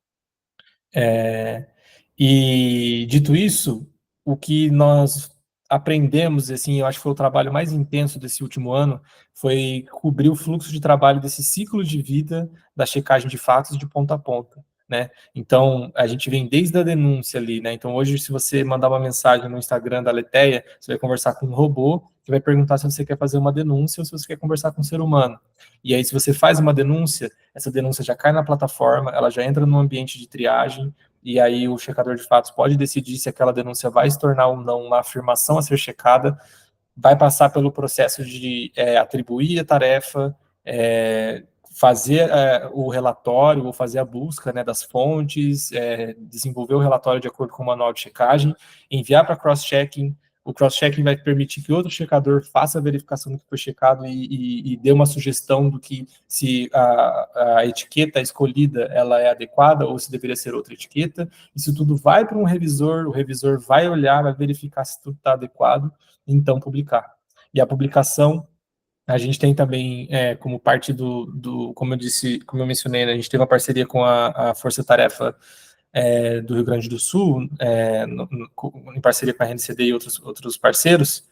E, dito isso, o que nós aprendemos, assim, eu acho que foi o trabalho mais intenso desse último ano, foi cobrir o fluxo de trabalho desse ciclo de vida da checagem de fatos de ponta a ponta, né? Então, a gente vem desde a denúncia ali, né? Então, hoje, se você mandar uma mensagem no Instagram da Aletheia, você vai conversar com um robô, que vai perguntar se você quer fazer uma denúncia ou se você quer conversar com um ser humano. E aí, se você faz uma denúncia, essa denúncia já cai na plataforma, ela já entra no ambiente de triagem, e aí o checador de fatos pode decidir se aquela denúncia vai se tornar ou não uma afirmação a ser checada, vai passar pelo processo de atribuir a tarefa, fazer o relatório, ou fazer a busca, né, das fontes, desenvolver o relatório de acordo com o manual de checagem, enviar para cross-checking. O cross-checking vai permitir que outro checador faça a verificação do que foi checado e dê uma sugestão do que se a etiqueta escolhida ela é adequada ou se deveria ser outra etiqueta. Isso tudo vai para um revisor, o revisor vai olhar, vai verificar se tudo está adequado, e então publicar. E a publicação, a gente tem também, como parte como eu mencionei, né, a gente teve uma parceria com a Força Tarefa do Rio Grande do Sul, em parceria com a RNCD e outros parceiros.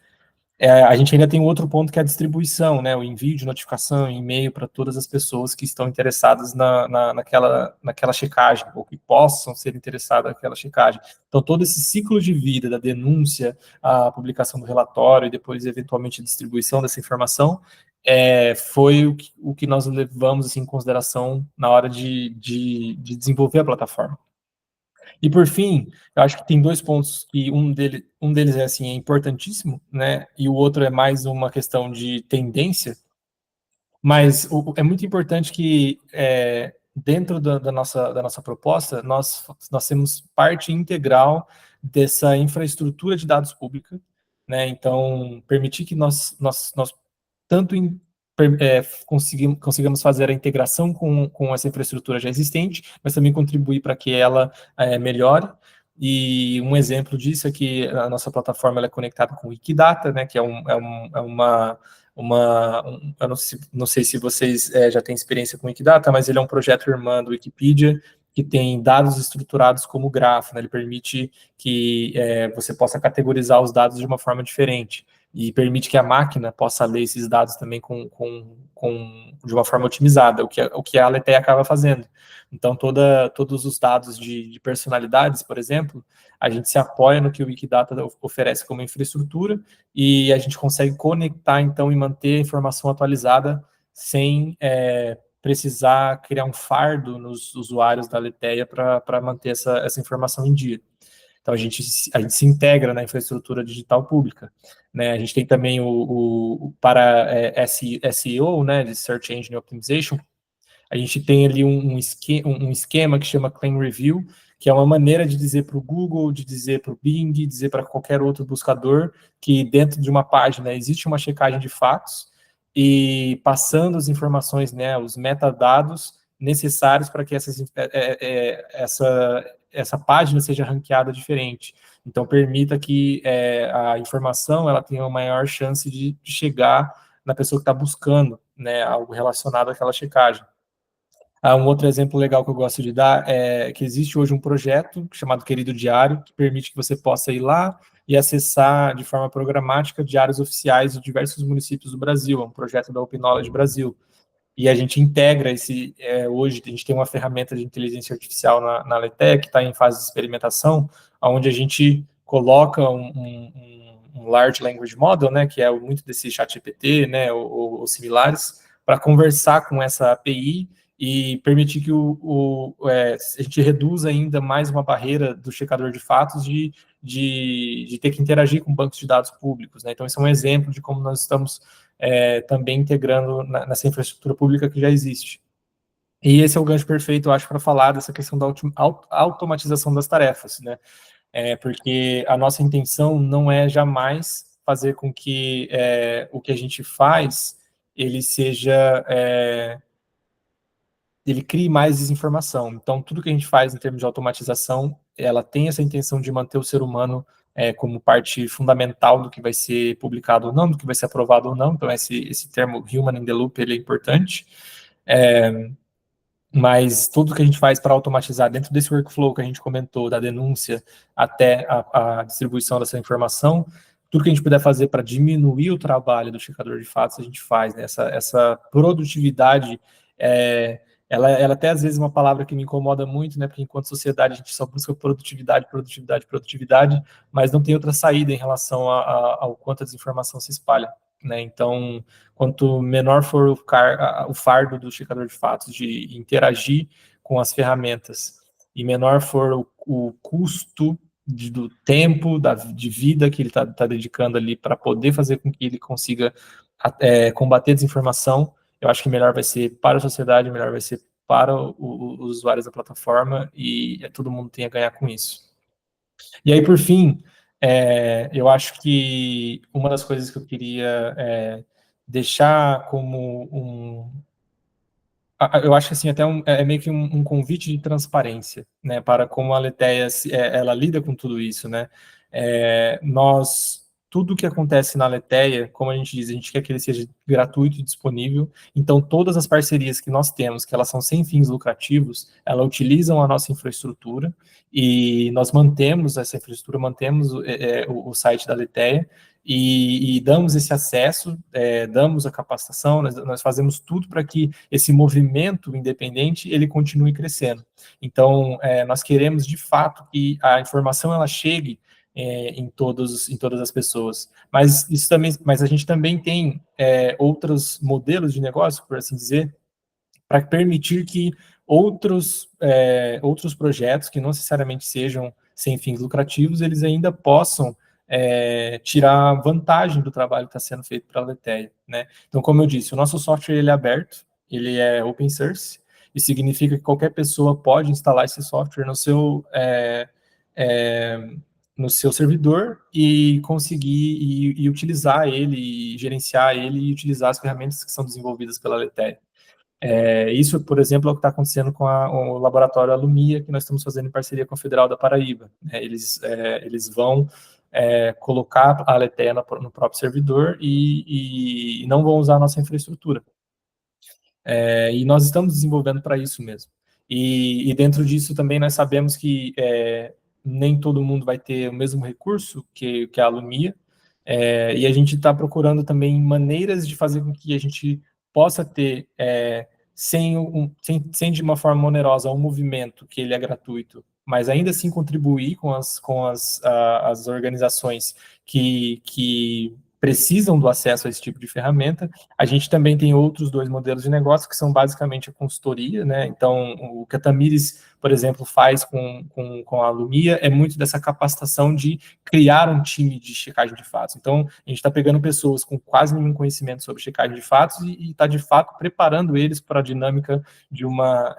A gente ainda tem um outro ponto que é a distribuição, né, o envio de notificação, e-mail para todas as pessoas que estão interessadas naquela checagem, ou que possam ser interessadas naquela checagem. Então, todo esse ciclo de vida, da denúncia, a publicação do relatório, e depois, eventualmente, a distribuição dessa informação, foi o que nós levamos assim, em consideração na hora de desenvolver a plataforma. E por fim, eu acho que tem dois pontos que um deles é assim, é importantíssimo, né? E o outro é mais uma questão de tendência. Mas é muito importante que dentro da nossa proposta nós temos parte integral dessa infraestrutura de dados pública, né? Então permitir que nós tanto consigamos fazer a integração com essa infraestrutura já existente, mas também contribuir para que ela melhore. E um exemplo disso é que a nossa plataforma ela é conectada com o Wikidata, né, que é uma eu não sei se vocês já têm experiência com Wikidata, mas ele é um projeto irmão do Wikipedia, que tem dados estruturados como grafo, né? Ele permite que você possa categorizar os dados de uma forma diferente e permite que a máquina possa ler esses dados também de uma forma otimizada, o que a Aletheia acaba fazendo. Então, todos os dados de personalidades, por exemplo, a gente se apoia no que o Wikidata oferece como infraestrutura e a gente consegue conectar, então, e manter a informação atualizada sem precisar criar um fardo nos usuários da Aletheia para manter essa informação em dia. Então, a gente se integra na infraestrutura digital pública. Né? A gente tem também para SEO, né, de Search Engine Optimization, a gente tem ali um esquema que chama Claim Review, que é uma maneira de dizer para o Google, de dizer para o Bing, dizer para qualquer outro buscador que dentro de uma página existe uma checagem de fatos e passando as informações, né, os metadados necessários para que essa página seja ranqueada diferente. Então, permita que a informação ela tenha uma maior chance de chegar na pessoa que está buscando, né, algo relacionado àquela checagem. Um outro exemplo legal que eu gosto de dar é que existe hoje um projeto chamado Querido Diário, que permite que você possa ir lá e acessar de forma programática diários oficiais de diversos municípios do Brasil. É um projeto da Open Knowledge Brasil. E a gente integra hoje a gente tem uma ferramenta de inteligência artificial na Aletheia, que está em fase de experimentação, onde a gente coloca um Large Language Model, né, que é muito desse ChatGPT, né, ou similares, para conversar com essa API e permitir que a gente reduza ainda mais uma barreira do checador de fatos de ter que interagir com bancos de dados públicos. Né? Então, esse é um exemplo de como nós estamos também integrando nessa infraestrutura pública que já existe. E esse é o gancho perfeito, eu acho, para falar dessa questão da automatização das tarefas, né? Porque a nossa intenção não é jamais fazer com que o que a gente faz, ele seja... ele crie mais desinformação. Então, tudo que a gente faz em termos de automatização, ela tem essa intenção de manter o ser humano como parte fundamental do que vai ser publicado ou não, do que vai ser aprovado ou não. Então, esse termo human in the loop, ele é importante. Mas tudo que a gente faz para automatizar dentro desse workflow que a gente comentou, da denúncia até a distribuição dessa informação, tudo que a gente puder fazer para diminuir o trabalho do checador de fatos, a gente faz. Né? Essa produtividade, ela até às vezes é uma palavra que me incomoda muito, né? Porque enquanto sociedade a gente só busca produtividade, produtividade, produtividade, mas não tem outra saída em relação ao quanto a desinformação se espalha. Né? Então, quanto menor for o fardo do checador de fatos de interagir com as ferramentas e menor for o custo do tempo, de vida que ele está dedicando ali para poder fazer com que ele consiga combater a desinformação, eu acho que melhor vai ser para a sociedade, melhor vai ser para os usuários da plataforma e todo mundo tem a ganhar com isso. E aí, por fim, eu acho que uma das coisas que eu queria deixar como eu acho que assim, até meio que um convite de transparência, né, para como a Aletheia ela lida com tudo isso, né. Tudo que acontece na Aletheia, como a gente diz, a gente quer que ele seja gratuito e disponível, então todas as parcerias que nós temos, que elas são sem fins lucrativos, elas utilizam a nossa infraestrutura, e nós mantemos essa infraestrutura, mantemos o site da Aletheia, e damos esse acesso, damos a capacitação, nós fazemos tudo para que esse movimento independente, ele continue crescendo. Então, nós queremos, de fato, que a informação, ela chegue em todas as pessoas. Mas a gente também tem outros modelos de negócio, por assim dizer, para permitir que outros projetos, que não necessariamente sejam sem fins lucrativos, eles ainda possam tirar vantagem do trabalho que está sendo feito pela Aletheia, né? Então, como eu disse, o nosso software ele é aberto, ele é open source, e significa que qualquer pessoa pode instalar esse software no seu servidor e conseguir e utilizar ele, e gerenciar ele e utilizar as ferramentas que são desenvolvidas pela Aletheia. Isso, por exemplo, é o que está acontecendo com o laboratório Alumia, que nós estamos fazendo em parceria com a Federal da Paraíba. Eles vão colocar a LTE no próprio servidor e não vão usar a nossa infraestrutura. E nós estamos desenvolvendo para isso mesmo. E dentro disso também nós sabemos que nem todo mundo vai ter o mesmo recurso que a Lumia, e a gente está procurando também maneiras de fazer com que a gente possa ter, sem de uma forma onerosa, um movimento que ele é gratuito, mas ainda assim contribuir com as organizações que precisam do acesso a esse tipo de ferramenta. A gente também tem outros 2 modelos de negócio, que são basicamente a consultoria, né? Então, o que a Tamires, por exemplo, faz com a Lumia é muito dessa capacitação de criar um time de checagem de fatos. Então, a gente está pegando pessoas com quase nenhum conhecimento sobre checagem de fatos e está, de fato, preparando eles para a dinâmica de uma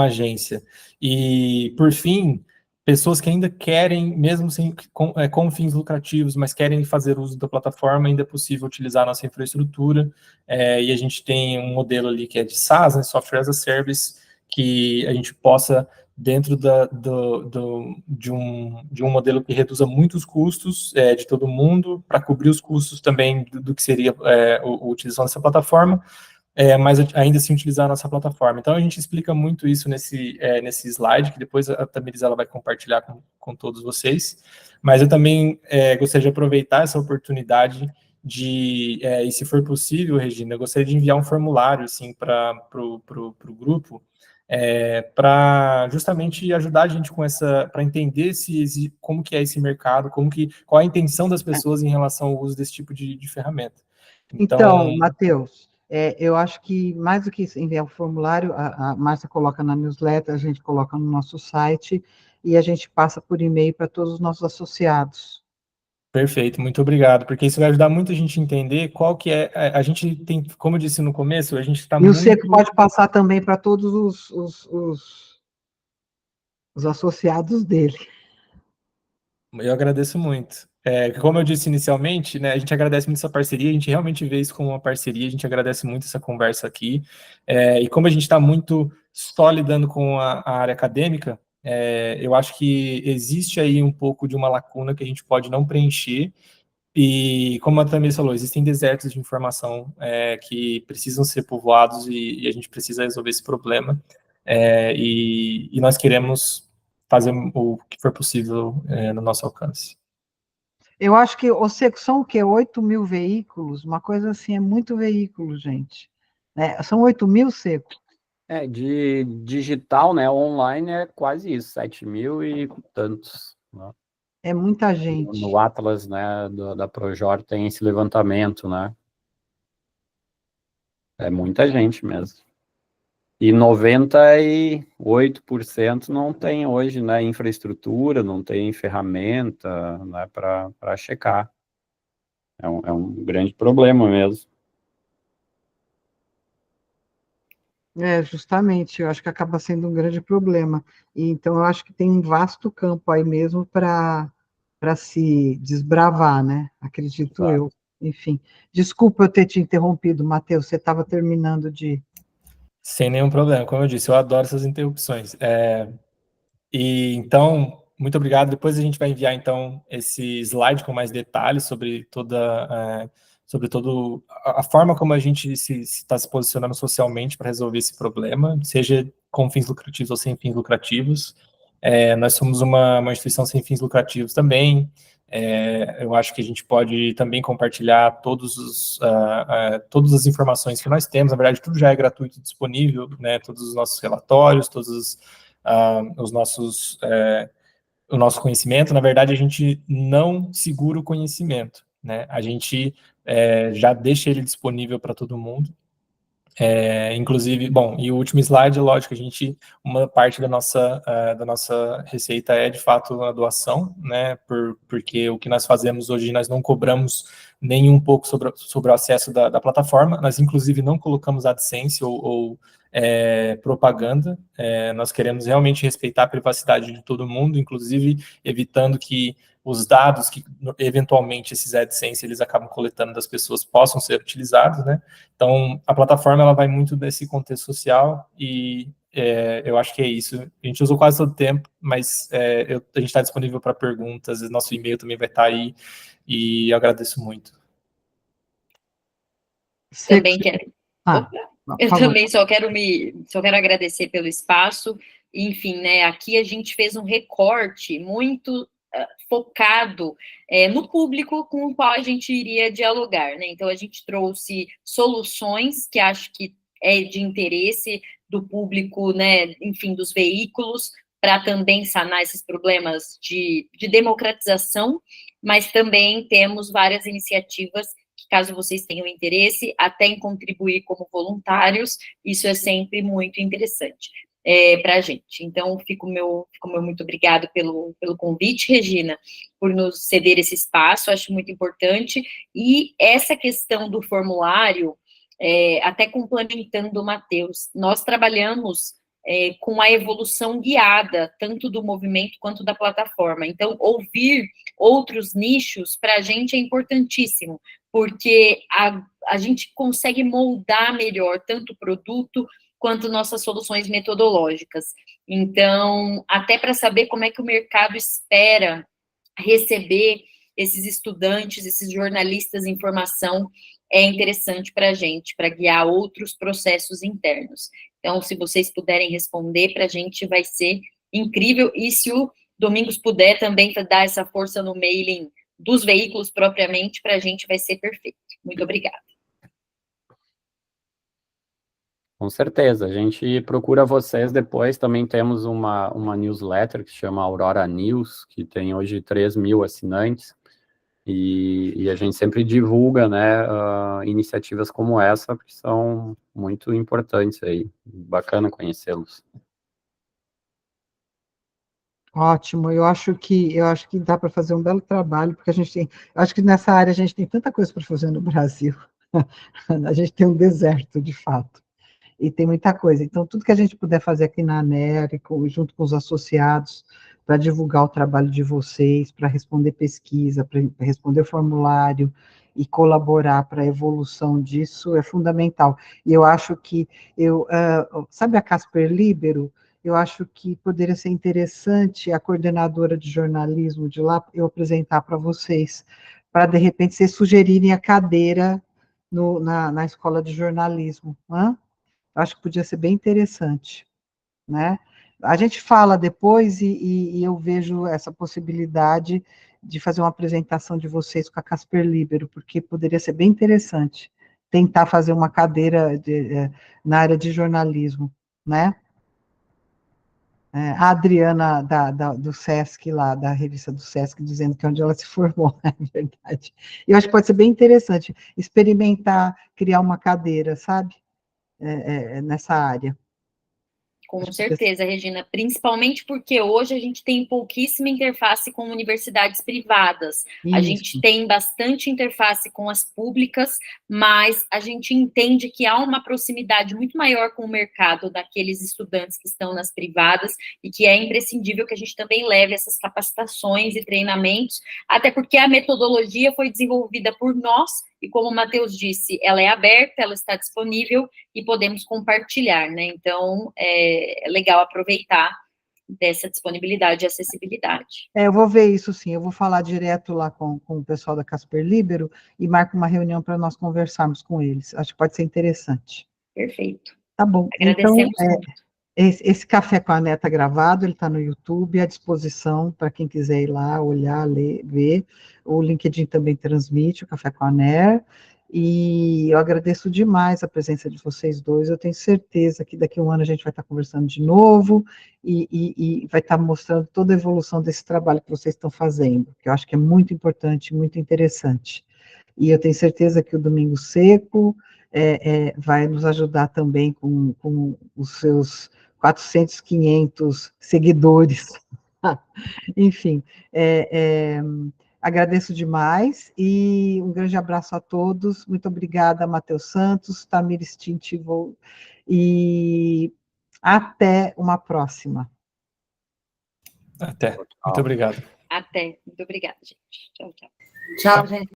agência. E, por fim, pessoas que ainda querem, mesmo com fins lucrativos, mas querem fazer uso da plataforma, ainda é possível utilizar a nossa infraestrutura, e a gente tem um modelo ali que é de SaaS, né, Software as a Service, que a gente possa, dentro de um modelo que reduza muitos custos de todo mundo, para cobrir os custos também do que seria a utilização dessa plataforma, mas ainda assim utilizar a nossa plataforma. Então, a gente explica muito isso nesse slide, que depois a Tamires ela vai compartilhar com todos vocês. Mas eu também gostaria de aproveitar essa oportunidade e se for possível, Regina, eu gostaria de enviar um formulário assim, para o grupo, para justamente ajudar a gente para entender como que é esse mercado, qual a intenção das pessoas em relação ao uso desse tipo de ferramenta. Então, Matheus, eu acho que mais do que enviar o formulário, a Márcia coloca na newsletter, a gente coloca no nosso site e a gente passa por e-mail para todos os nossos associados. Perfeito, muito obrigado, porque isso vai ajudar muito a gente a entender qual que é, a gente tem, como eu disse no começo, a gente está muito... E o Seco pode passar também para todos os associados dele. Eu agradeço muito. Como eu disse inicialmente, né, a gente agradece muito essa parceria, a gente realmente vê isso como uma parceria, a gente agradece muito essa conversa aqui, e como a gente está muito só lidando com a área acadêmica, eu acho que existe aí um pouco de uma lacuna que a gente pode não preencher, e como a Tamires falou, existem desertos de informação que precisam ser povoados e a gente precisa resolver esse problema, e nós queremos fazer o que for possível no nosso alcance. Eu acho que o Seco são o quê? 8.000 veículos? Uma coisa assim, é muito veículo, gente. São 8.000, Seco? De digital, né, online é quase isso, 7.000 e tantos, né? É muita gente. No Atlas, né, da Projor tem esse levantamento, né? É muita gente mesmo. E 98% não tem hoje, né, infraestrutura, não tem ferramenta, né, para checar. É um grande problema mesmo. Justamente, eu acho que acaba sendo um grande problema. E, então, eu acho que tem um vasto campo aí mesmo para se desbravar, né? Acredito Claro. eu. Enfim, desculpa eu ter te interrompido, Matheus, você estava terminando de... Sem nenhum problema, como eu disse, eu adoro essas interrupções. E então, muito obrigado. Depois a gente vai enviar então esse slide com mais detalhes sobre sobre a forma como a gente está se posicionando socialmente para resolver esse problema, seja com fins lucrativos ou sem fins lucrativos. Nós somos uma instituição sem fins lucrativos também. Eu acho que a gente pode também compartilhar todas as informações que nós temos. Na verdade, tudo já é gratuito e disponível, né? Todos os nossos relatórios, todos o nosso conhecimento. Na verdade, a gente não segura o conhecimento, né? A gente já deixa ele disponível para todo mundo. Inclusive, bom, e o último slide, lógico, uma parte da nossa receita é, de fato, a doação, né, porque o que nós fazemos hoje, nós não cobramos nem um pouco sobre o acesso da plataforma, nós, inclusive, não colocamos AdSense ou propaganda, nós queremos realmente respeitar a privacidade de todo mundo, inclusive evitando que os dados que, eventualmente, esses AdSense, eles acabam coletando das pessoas possam ser utilizados, né? Então, a plataforma, ela vai muito desse contexto social e eu acho que é isso. A gente usou quase todo o tempo, mas a gente está disponível para perguntas, nosso e-mail também vai estar aí, e eu agradeço muito. Também quero. Ah, Eu por favor. também só quero agradecer pelo espaço. Enfim, né, aqui a gente fez um recorte muito focado no público com o qual a gente iria dialogar, né? Então a gente trouxe soluções que acho que é de interesse do público, né, enfim, dos veículos, para também sanar esses problemas de democratização, mas também temos várias iniciativas que, caso vocês tenham interesse, até em contribuir como voluntários, isso é sempre muito interessante para a gente. Então, fico meu muito obrigado pelo convite, Regina, por nos ceder esse espaço, acho muito importante, e essa questão do formulário, até complementando o Matheus, nós trabalhamos com a evolução guiada, tanto do movimento quanto da plataforma. Então, ouvir outros nichos, para a gente, é importantíssimo, porque a gente consegue moldar melhor tanto o produto quanto nossas soluções metodológicas. Então, até para saber como é que o mercado espera receber esses estudantes, esses jornalistas em formação, é interessante para a gente, para guiar outros processos internos. Então, se vocês puderem responder para a gente, vai ser incrível. E se o Domingos puder também dar essa força no mailing dos veículos propriamente, para a gente vai ser perfeito. Muito obrigada. Com certeza, a gente procura vocês depois, também temos uma newsletter que se chama Aurora News, que tem hoje 3.000 assinantes, e a gente sempre divulga, né, iniciativas como essa, que são muito importantes aí, bacana conhecê-los. Ótimo, eu acho que dá para fazer um belo trabalho, porque acho que nessa área a gente tem tanta coisa para fazer no Brasil. A gente tem um deserto, de fato, e tem muita coisa. Então, tudo que a gente puder fazer aqui na ANER, junto com os associados, para divulgar o trabalho de vocês, para responder pesquisa, para responder formulário e colaborar para a evolução disso é fundamental. E eu acho que sabe a Casper Libero? Eu acho que poderia ser interessante a coordenadora de jornalismo de lá eu apresentar para vocês, para de repente vocês sugerirem a cadeira na escola de jornalismo. Acho que podia ser bem interessante, né? A gente fala depois e eu vejo essa possibilidade de fazer uma apresentação de vocês com a Casper Libero, porque poderia ser bem interessante tentar fazer uma cadeira na área de jornalismo, né? A Adriana do SESC lá, da revista do SESC, dizendo que é onde ela se formou, é verdade. Eu acho que pode ser bem interessante experimentar, criar uma cadeira, sabe? Nessa área. Com certeza, Regina, principalmente porque hoje a gente tem pouquíssima interface com universidades privadas. A gente tem bastante interface com as públicas, mas a gente entende que há uma proximidade muito maior com o mercado daqueles estudantes que estão nas privadas e que é imprescindível que a gente também leve essas capacitações e treinamentos, até porque a metodologia foi desenvolvida por nós e, como o Matheus disse, ela é aberta, ela está disponível e podemos compartilhar, né? Então, é legal aproveitar dessa disponibilidade e acessibilidade. Eu vou ver isso sim, eu vou falar direto lá com o pessoal da Casper Libero e marco uma reunião para nós conversarmos com eles. Acho que pode ser interessante. Perfeito. Tá bom. Agradecemos então, muito. Esse Café com a Né está gravado, ele está no YouTube, à disposição para quem quiser ir lá, olhar, ler, ver. O LinkedIn também transmite o Café com a Né, e eu agradeço demais a presença de vocês dois. Eu tenho certeza que daqui a um ano a gente vai estar conversando de novo e vai estar mostrando toda a evolução desse trabalho que vocês estão fazendo, que eu acho que é muito importante, muito interessante. E eu tenho certeza que o Domingo Seco vai nos ajudar também com os seus 400, 500 seguidores. Enfim, agradeço demais e um grande abraço a todos. Muito obrigada, Matheus Santos, Tamir Stintivo, e até uma próxima. Até. Muito obrigado. Até. Muito obrigada, gente. Tchau, tchau. Tchau, gente.